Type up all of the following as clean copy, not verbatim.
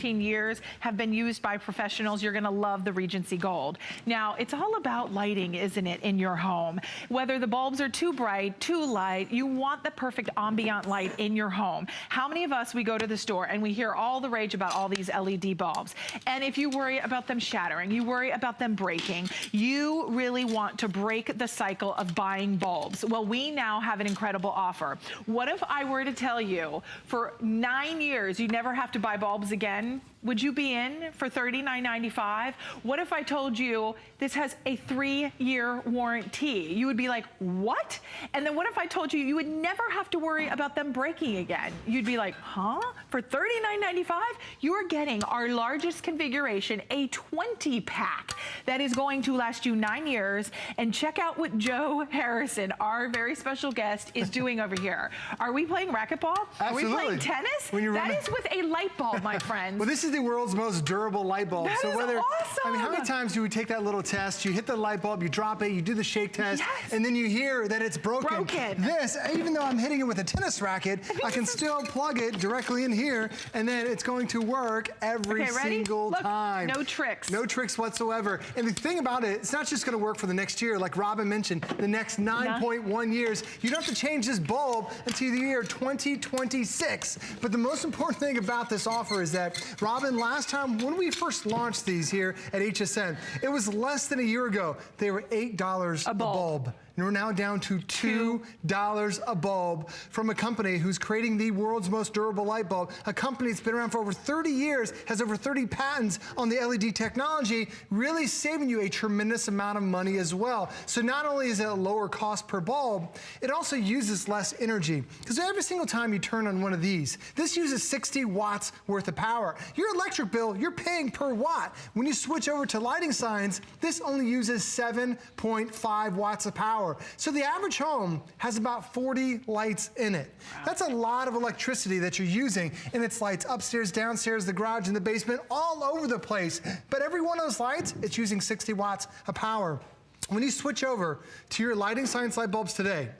years, have been used by professionals. You're gonna love the Regency Gold. Now, it's all about lighting, isn't it, in your home? Whether the bulbs are too bright, too light, you want the perfect ambient light in your home. How many of us, we go to the store and we hear all the rage about all these LED bulbs? And if you worry about them shattering, you worry about them breaking, you really want to break the cycle of buying bulbs. Well, we now have an incredible offer. What if I were to tell you, for 9 years, you never have to buy bulbs again? Would you be in for $39.95? What if I told you this has a 3-year warranty? You would be like, what? And then what if I told you you would never have to worry about them breaking again? You'd be like, huh? For $39.95, you are getting our largest configuration, a 20-pack that is going to last you 9 years. And check out what Joe Harrison, our very special guest, is doing over here. Are we playing racquetball? Absolutely. Are we playing tennis? That is with a light bulb, my friend. Well, this is the world's most durable light bulb. That is awesome. I mean, how many times do we take that little test? You hit the light bulb, you drop it, you do the shake test, and then you hear that it's broken. This, even though I'm hitting it with a tennis racket, I can still plug it directly in here, and then it's going to work every single time. No tricks. No tricks whatsoever. And the thing about it, it's not just going to work for the next year, like Robin mentioned, the next 9.1 years. You don't have to change this bulb until the year 2026. But the most important thing about this offer is that, Robin, last time when we first launched these here at HSN, it was less than a year ago. They were $8 a bulb. And we're now down to $2 a bulb from a company who's creating the world's most durable light bulb. A company that's been around for over 30 years, has over 30 patents on the LED technology, really saving you a tremendous amount of money as well. So not only is it a lower cost per bulb, it also uses less energy. Because every single time you turn on one of these, this uses 60 watts worth of power. Your electric bill, you're paying per watt. When you switch over to lighting signs, this only uses 7.5 watts of power. So the average home has about 40 lights in it. Wow. That's a lot of electricity that you're using, and it's lights upstairs, downstairs, the garage, and the basement, all over the place. But every one of those lights, it's using 60 watts of power. When you switch over to your lighting science light bulbs today,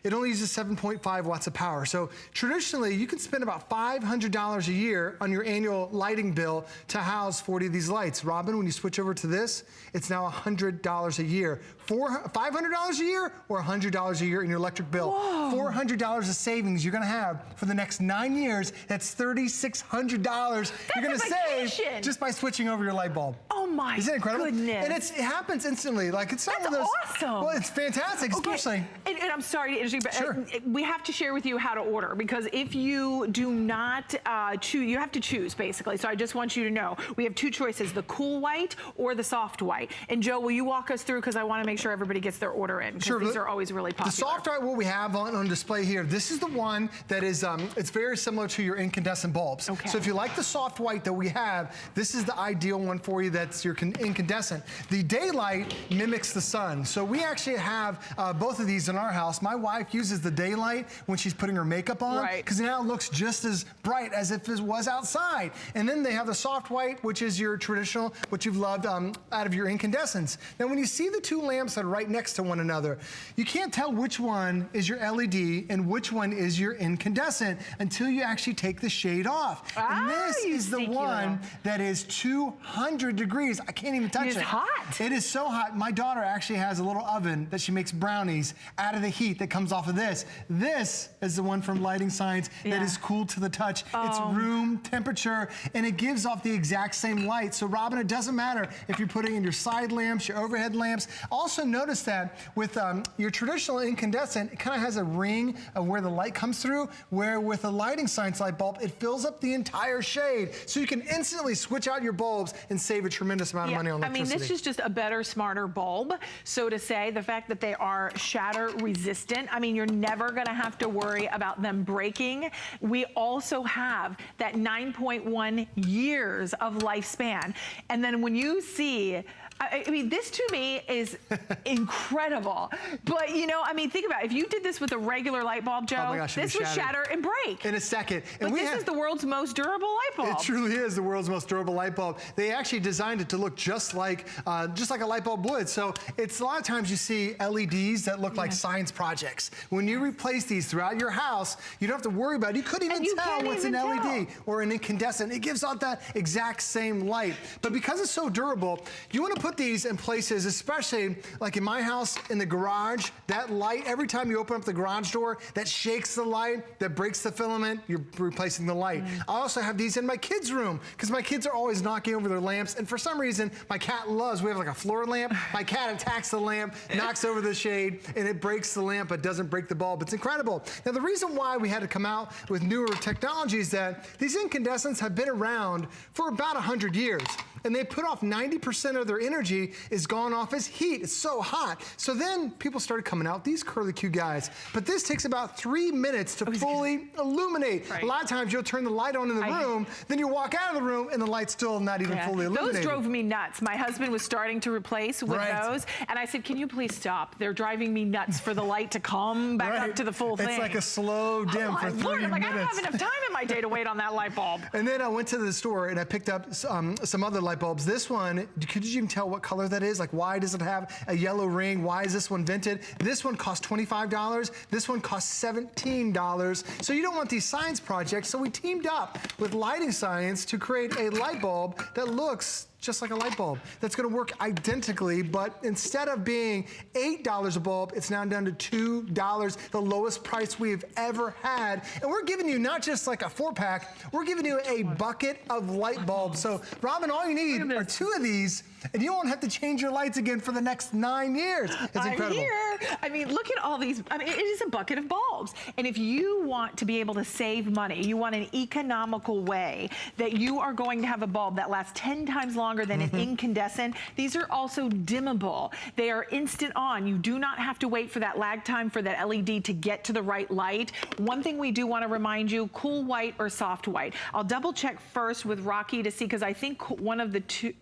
it only uses 7.5 watts of power. So traditionally, you can spend about $500 a year on your annual lighting bill to house 40 of these lights. Robin, when you switch over to this, it's now $100 a year. $500 a year or $100 a year in your electric bill. Whoa. $400 of savings you're gonna have for the next 9 years. That's $3,600 you're gonna save just by switching over your light bulb. Oh my Isn't it incredible? goodness. And it happens instantly. Like, it's not one of those. Awesome. Well, it's fantastic, especially. And I'm sorry to interrupt, but we have to share with you how to order, because if you do not choose, you have to choose basically. So I just want you to know, we have 2 choices, the cool white or the soft white. And Joe, will you walk us through, because I want to make sure everybody gets their order in, because these are always really popular. The soft white, what we have on display here, this is the one that is, it's very similar to your incandescent bulbs. Okay. So if you like the soft white that we have, this is the ideal one for you. That's your incandescent. The daylight mimics the sun. So we actually have both of these in our house. My wife uses the daylight when she's putting her makeup on, because now it looks just as bright as if it was outside. And then they have the soft white, which is your traditional, what you've loved out of your incandescents. Now when you see the 2 lamps that are right next to one another, you can't tell which one is your LED and which one is your incandescent until you actually take the shade off. And this is the one that is 200 degrees. I can't even touch it. It is hot. It is so hot. My daughter actually has a little oven that she makes brownies out of the heat that comes off of this. This is the one from Lighting Science that is cool to the touch. It's room temperature, and it gives off the exact same light. So Robin, it doesn't matter if you're putting in your side lamps, your overhead lamps. Also notice that with your traditional incandescent, it kind of has a ring of where the light comes through, where with a Lighting Science light bulb, it fills up the entire shade. So you can instantly switch out your bulbs and save a tremendous amount of money on electricity. I mean, this is just a better, smarter bulb, so to say. The fact that they are shatter resistant, I mean, you're never gonna have to worry about them breaking. We also have that 9.1 years of lifespan. And then when you see I mean, this to me is incredible. But you know, I mean, think about it. If you did this with a regular light bulb, Joe, oh my gosh, this would shatter and break. In a second. And this is the world's most durable light bulb. It truly is the world's most durable light bulb. They actually designed it to look just like a light bulb would. So it's a lot of times you see LEDs that look like science projects. When you replace these throughout your house, you don't have to worry about it. You couldn't even tell what's an LED or an incandescent. It gives out that exact same light. But because it's so durable, you want to put these in places, especially like in my house, in the garage, that light, every time you open up the garage door, that shakes the light, that breaks the filament, you're replacing the light. I also have these in my kids' room because my kids are always knocking over their lamps, and for some reason, my cat loves, we have like a floor lamp, my cat attacks the lamp, knocks over the shade, and it breaks the lamp, but doesn't break the bulb. It's incredible. Now, the reason why we had to come out with newer technology is that these incandescents have been around for about 100 years. And they put off 90% of their energy is gone off as heat. It's so hot. So then people started coming out, these curly Q guys. But this takes about 3 minutes to fully illuminate. Right. A lot of times you'll turn the light on in the room, then you walk out of the room and the light's still not even fully illuminated. Those drove me nuts. My husband was starting to replace with those. And I said, can you please stop? They're driving me nuts for the light to come back up to the full thing. It's like a slow dim for 3 minutes. I'm like, I don't have enough time in my day to wait on that light bulb. And then I went to the store and I picked up some other light bulbs. This one, could you even tell what color that is? Like, why does it have a yellow ring? Why is this one vented? This one cost $25. This one costs $17. So you don't want these science projects. So we teamed up with Lighting Science to create a light bulb that looks just like a light bulb that's going to work identically, but instead of being $8 a bulb, it's now down to $2, the lowest price we've ever had. And we're giving you not just like a 4-pack, we're giving you a bucket of light bulbs. So, Robin, all you need are 2 of these, and you won't have to change your lights again for the next 9 years. It's incredible. I'm here. I mean, look at all these. I mean, it is a bucket of bulbs. And if you want to be able to save money, you want an economical way that you are going to have a bulb that lasts 10 times longer than an incandescent. These are also dimmable. They are instant on. You do not have to wait for that lag time for that LED to get to the right light. One thing we do want to remind you, cool white or soft white. I'll double check first with Rocky to see, because I think one of the two,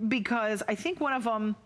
because I think one of them,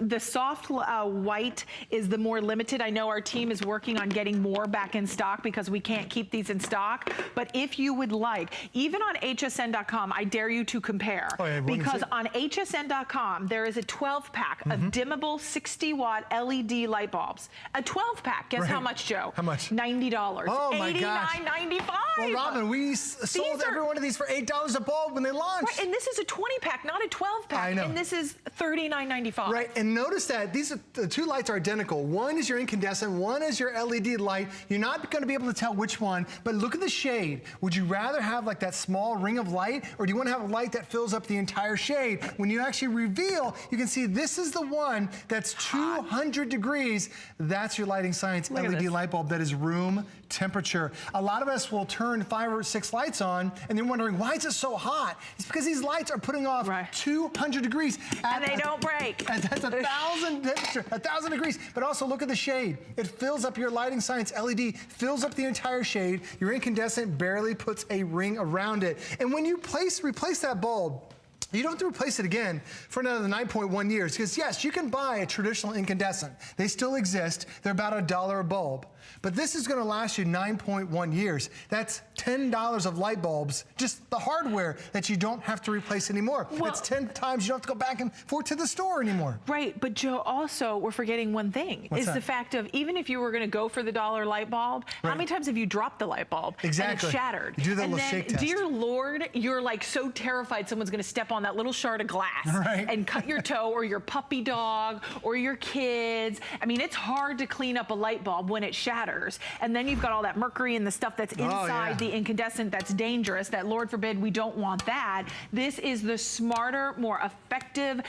the soft white is the more limited. I know our team is working on getting more back in stock because we can't keep these in stock. But if you would like, even on hsn.com, I dare you to compare. Because on hsn.com, there is a 12-pack of dimmable 60-watt LED light bulbs. A 12-pack. Guess how much, Joe? How much? $90. Oh my gosh. $89.95. Well, Robin, we sold every one of these for $8 a bulb when they launched. Right, and this is a 20-pack, not a 12-pack. I know. And this is $39.95. Right. And notice that the 2 lights are identical. One is your incandescent, one is your LED light. You're not going to be able to tell which one, but look at the shade. Would you rather have like that small ring of light, or do you want to have a light that fills up the entire shade? When you actually reveal, you can see this is the one that's 200 degrees. That's your Lighting Science LED light bulb that is room temperature. A lot of us will turn 5 or 6 lights on and they're wondering, why is it so hot? It's because these lights are putting off 200 degrees. And they don't break. And that's 1,000 degrees. But also look at the shade. It fills up your Lighting Science LED, fills up the entire shade. Your incandescent barely puts a ring around it. And when you replace that bulb, you don't have to replace it again for another 9.1 years. Because yes, you can buy a traditional incandescent. They still exist. They're about $1 a bulb. But this is going to last you 9.1 years. That's $10 of light bulbs, just the hardware that you don't have to replace anymore. Well, it's 10 times you don't have to go back and forth to the store anymore. Right, but Joe, also, we're forgetting one thing. What's is that? The fact of, even if you were going to go for the $1 light bulb, how many times have you dropped the light bulb? Exactly. And it's shattered. You do that and little then, shake test. Dear Lord, you're like so terrified someone's going to step on that little shard of glass and cut your toe, or your puppy dog, or your kids. I mean, it's hard to clean up a light bulb when it shatters. And then you've got all that mercury and the stuff that's inside the incandescent that's dangerous, that Lord forbid we don't want that. This is the smarter, more effective,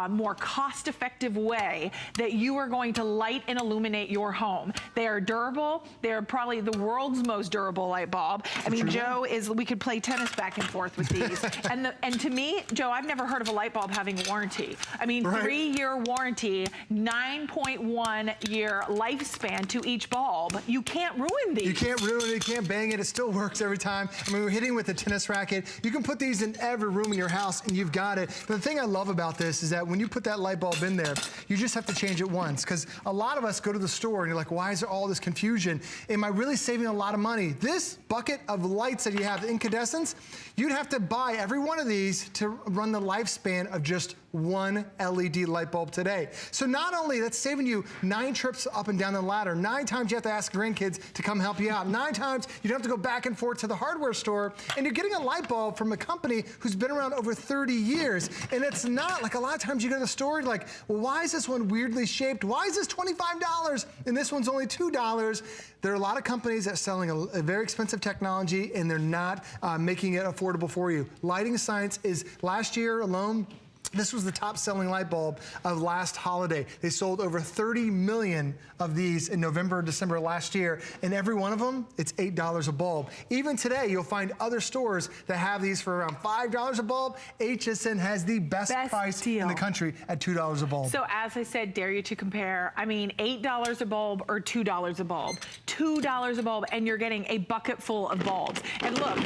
more cost-effective way that you are going to light and illuminate your home. They are durable. They're probably the world's most durable light bulb. I mean, Joe, we could play tennis back and forth with these. And to me, Joe, I've never heard of a light bulb having a warranty. I mean, 3-year warranty, 9.1 year lifespan to each bulb. bulb. You can't ruin these. You can't ruin it, you can't bang it, it still works every time. I mean, we're hitting with a tennis racket. You can put these in every room in your house and you've got it. But the thing I love about this is that when you put that light bulb in there, you just have to change it once. Because a lot of us go to the store and you're like, why is there all this confusion? Am I really saving a lot of money? This bucket of lights that you have, incandescents, you'd have to buy every one of these to run the lifespan of just one LED light bulb today. So not only that's saving you 9 trips up and down the ladder, 9 times you have to ask grandkids to come help you out, 9 times you don't have to go back and forth to the hardware store, and you're getting a light bulb from a company who's been around over 30 years. And it's not like a lot of times you go to the store, you're like, well, why is this one weirdly shaped? Why is this $25 and this one's only $2? There are a lot of companies that are selling a very expensive technology and they're not making it affordable for you. Lighting Science is, last year alone, this was the top selling light bulb of last holiday. They sold over 30 million of these in November and December last year, and every one of them, it's $8 a bulb. Even today, you'll find other stores that have these for around $5 a bulb. HSN has the best price deal in the country at $2 a bulb. So as I said, dare you to compare. I mean, $8 a bulb or $2 a bulb. $2 a bulb, and you're getting a bucket full of bulbs. And look,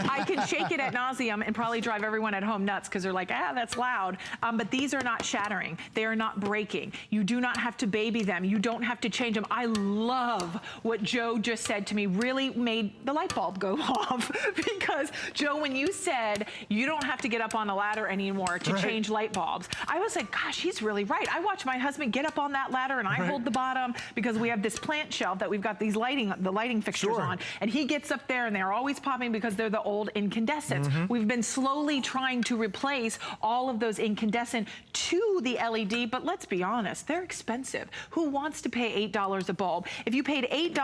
I can shake it ad nauseum and probably drive everyone at home nuts because they're like, that's loud. But these are not shattering. They are not breaking. You do not have to baby them. You don't have to change them. I love what Joe just said to me, really made the light bulb go off. Because Joe, when you said you don't have to get up on a ladder anymore to change light bulbs, I was like, gosh, he's really right. I watch my husband get up on that ladder and I hold the bottom because we have this plant shelf that we've got these lighting fixtures on. And he gets up there and they're always popping because they're the old incandescents. We've been slowly trying to replace all of those incandescent to the LED, but let's be honest, they're expensive. Who wants to pay $8 a bulb? If you paid $8